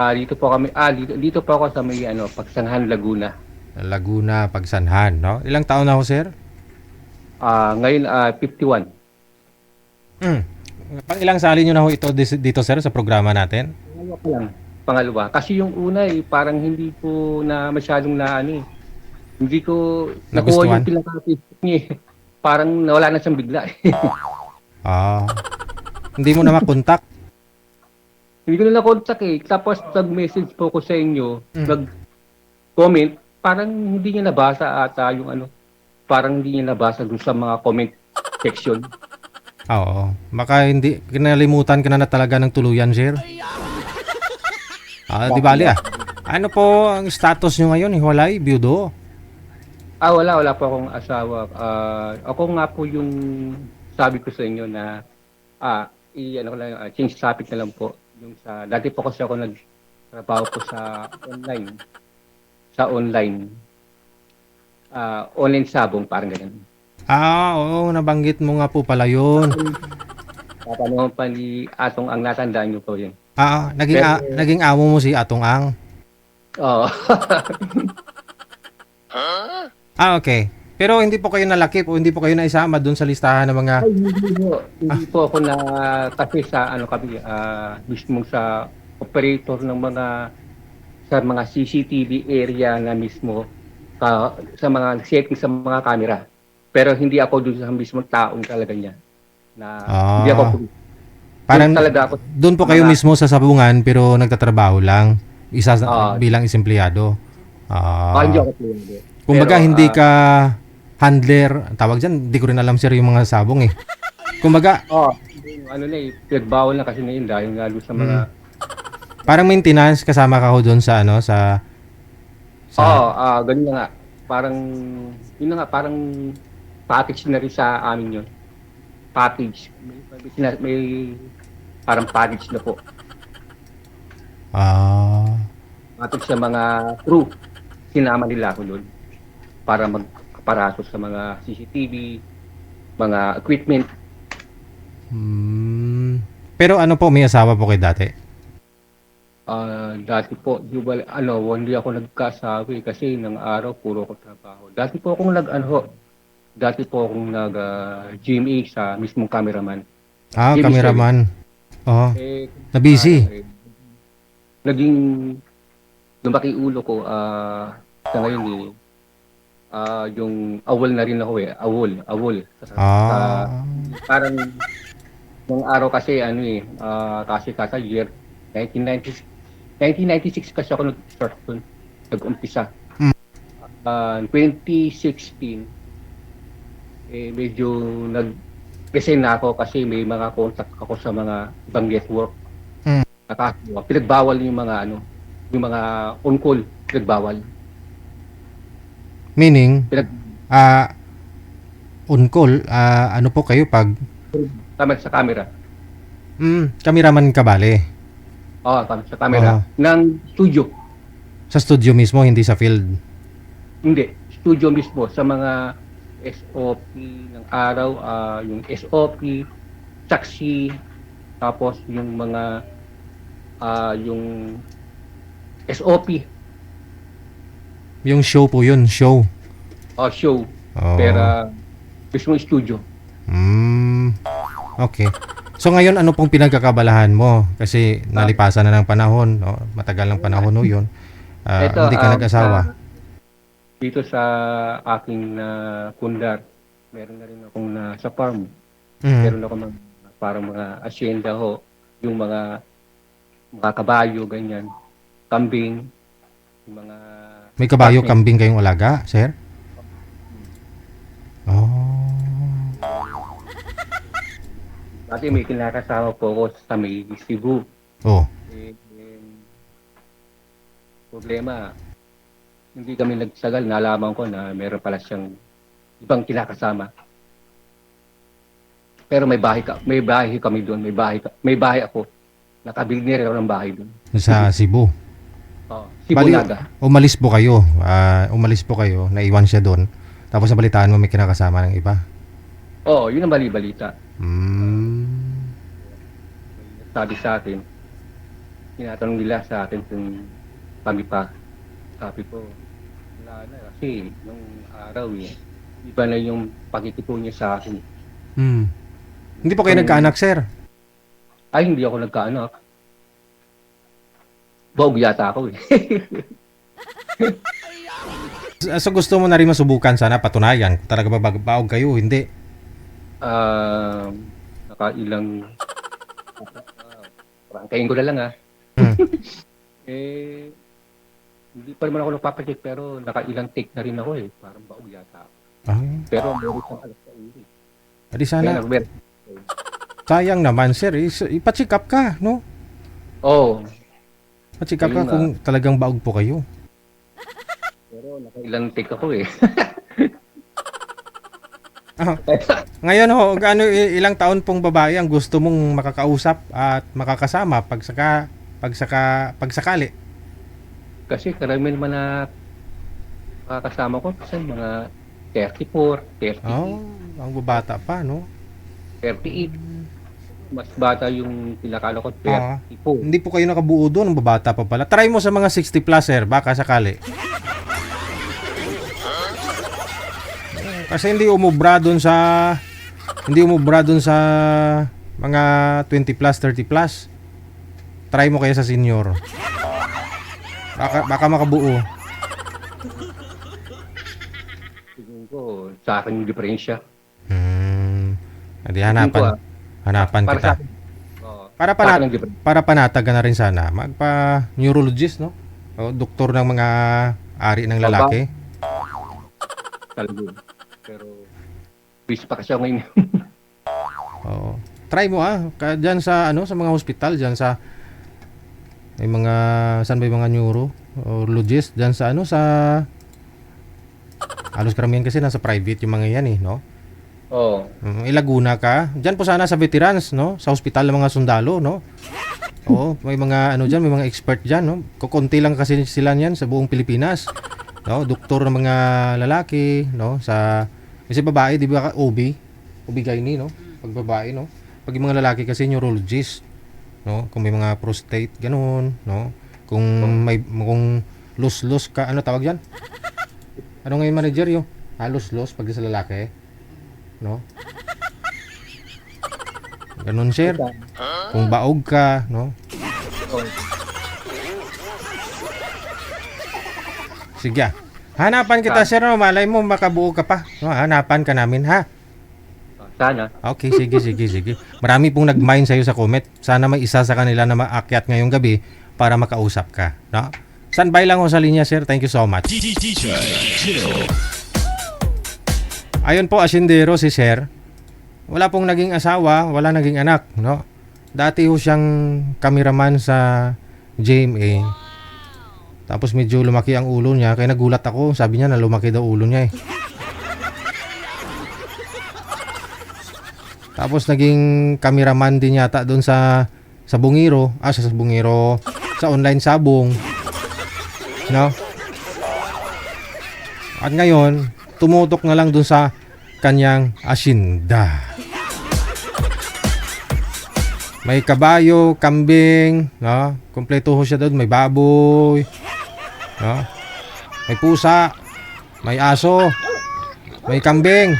Dito po kami, dito po ako sa may ano, Pagsanhan, Laguna. Laguna, Pagsanhan, no? Ilang taon na ho, sir? Ngayon, 51. Hmm. Pang ilang sali nyo na ho ito dito, sir, sa programa natin? Pangalawa pa lang. Pangalawa. Kasi yung una parang hindi ko na masyadong na ano eh. Hindi ko nakuha yung Nagustuhan? pinaka-Facebook niya eh. Parang nawala na siyang bigla eh. Ah, hindi mo na makontak? Hindi ko na na-contact eh. Tapos nag-message po ko sa inyo, Hmm. nag-comment, parang hindi niya nabasa ata yung ano. Parang hindi niya nabasa dun sa mga comment section. Oo. Baka hindi, kinalimutan ka na talaga ng tuluyan, sir. Di bali ah. Ano po ang status nyo ngayon? Hiwalay? Biyudo? Wala po akong asawa. Ako nga po yung sabi ko sa inyo na ano ko lang, change topic na lang po. Yung dati po kasi ako nagtrabaho po sa online. Sa online sabong, parang ganyan. Oo, nabanggit mo nga po pala yun. Tatanungan pa ni Atong ang natandaan niyo po yun. Naging, Pero, naging amo mo si Atong Ang. oh, Okay. Pero hindi po kayo nalakip o hindi po kayo naisama doon sa listahan ng mga... ay, hindi po ako na, kasi sa ano kami, mismo sa operator ng sa mga CCTV area na mismo, sa mga setting sa mga camera. Pero hindi ako doon sa mismong taong talaga niya. Na hindi ako Ah, doon parang talaga ako doon po sa kayo mga mismo sa sabungan pero nagtatrabaho lang. ah Bilang empleyado. hindi Ah, ako tuwende. Pero kumbaga hindi ka handler, tawag diyan, hindi ko rin alam sir yung mga sabong eh. Kumbaga, yung ano na pinagbawal na kasi ngayon dahil nga doon sa mga mm, parang maintenance kasama ka ho doon sa ano sa ganun na nga. Parang yun na nga, parang package na rin sa amin yun. Package. May parang package na po. ah Package sa mga crew. Sinama nila ako doon para magpaparaso sa mga CCTV, mga equipment. mm, pero ano po, may asawa po kayo dati? Dati po, di ba, hindi ako nagkasabi kasi ng araw puro ko trabaho. Dati po akong nag-GMA sa mismong cameraman. GMA service. Cameraman. Oh, Eh, na ano, busy. naging lumaki ulo ko, sa ngayon yung awol na rin ako eh. Awol. Ah, Parang, nung araw kasi, kasi year 1996, 1996 kasi ako nag-start dun, nag-umpisa. mm, 2016, medyo nag-resign na ako kasi may mga contact ako sa mga ibang network. mm. Pinagbawal yung mga on-call, pinagbawal. Meaning, Pinag ah, on call, ano po kayo pag Tama sa camera. kameraman ka bale? Tama sa camera. Oo. Ng studio. Sa studio mismo, hindi sa field. Hindi. Studio mismo sa mga SOP ng araw, yung SOP, saksi, tapos yung mga yung SOP Yung show po yun, show. o show. Oo. Pero mismo studio. Mm, okay. So ngayon, ano pong pinagkakabalahan mo? Kasi Ah, nalipasan na ng panahon, no? Matagal ng panahon no yun. ito Hindi ka nag-asawa. dito sa aking kundar, meron na rin akong sa farm. Mm. Meron ako parang mga asyenda ho, yung mga kabayo, ganyan, kambing, yung mga May kabayo, apartment. kambing kayong alaga, sir? Oh. Kasi may kinakasama po ako sa may Cebu. Oh. Problema, hindi kami nagsagal, nalaman ko na meron pala siyang ibang kinakasama. Pero may bahay kami doon, may bahay ako. Nakabili ako ng bahay doon. Sa Cebu. Bali, Sibunaga. umalis po kayo, naiwan siya doon. Tapos nabalitaan mo may kinakasama ng iba. Yun ang bali-balita. Mm. Sabi sa atin, tinatanong nila sa akin kung kami pa. Sabi ko, wala na kasi nung araw iba na yung pagkikito niya sa akin. Hmm. Hindi po kayo nagkaanak, sir? Ay, hindi ako nagkaanak. Bawg yata ako So gusto mo na rin masubukan sana patunayan kung talaga ba baog kayo, hindi. Nakailang prangkain ko na lang Hmm. hindi pa naman ako nagpapacheck pero nakailang take na rin ako parang baog yata ako. Ay, Pero meron siyang alas sa uri. adi Kaya sana. Sayang naman, sir. Ipa-check up ka, no? Oo. Pa-check up ka Ayun nga. kung talagang baog po kayo. Pero nakailang take ako Ah, ngayon ho, ilang taon pong babae ang gusto mong makakausap at makakasama pagsakali? Kasi karamihan naman na kasama ko kasi mga 34, 38, Oh, ang babata pa, no? 38. Mas bata yung pinakala ko, Ah. 34. Hindi po kayo nakabuo doon, ang babata pa pala. Try mo sa mga 60 plus, sir, baka sakali. Kasi hindi umubra doon sa mga 20 plus, 30 plus. Try mo kaya sa senior. Baka makabuo. Tingin ko, sa akin yung diferensya. Hindi Tingin ko, hanapan para kita. sa akin. Oo, Para sa akin ang diferensya. panatag ka na rin sana. Magpa-neurologist, no? O, doktor ng mga ari ng lalaki. Talaga yun. Pero, busy pa kasi ako ngayon. Oo. Try mo diyan sa sa mga hospital diyan sa may mga saan ba yung mga neurologist diyan sa sa halos karamihan kasi nasa private yung mga yan no? Oo. Ilaguna ka. Diyan po sana sa veterans, no? Sa hospital ng mga sundalo, no? Oo, may mga diyan, may mga expert diyan, no? Kukunti lang kasi sila niyan sa buong Pilipinas. No, doktor ng mga lalaki, no? Kasi babae, di ba, OB-GYN, no? Pag babae, no? Pag yung mga lalaki kasi neurologist, no? Kung may mga prostate, ganun, no? Kung lus-lus ka, ano tawag yan? Ano nga yung manager yung? Lus-lus pag sa lalaki, no? Ganun, sir. Kung baog ka, no? Sige. Hanapan kita, sir, no? Malay mo makabuo ka pa. No, hanapan ka namin, ha? Sana. Okay, sige. Marami pong nag-mine sa'yo sa comment. Sana may isa sa kanila na maakyat ngayong gabi para makausap ka, no? Standby lang ho sa linya, sir. Thank you so much. Ayun po, asindero si sir. Wala pong naging asawa, wala naging anak, no? Dati ho siyang cameraman sa GMA. Tapos medyo lumaki ang ulo niya, kaya nagulat ako. Sabi niya na lumaki daw ulo niya Tapos naging cameraman din yata doon sa Bungiro, sa Bungiro, sa online sabong. No? At ngayon, tumutok na lang doon sa kanyang asinda. May kabayo, kambing, no? Kompleto ho siya doon, may baboy, no? May pusa, may aso, may kambing.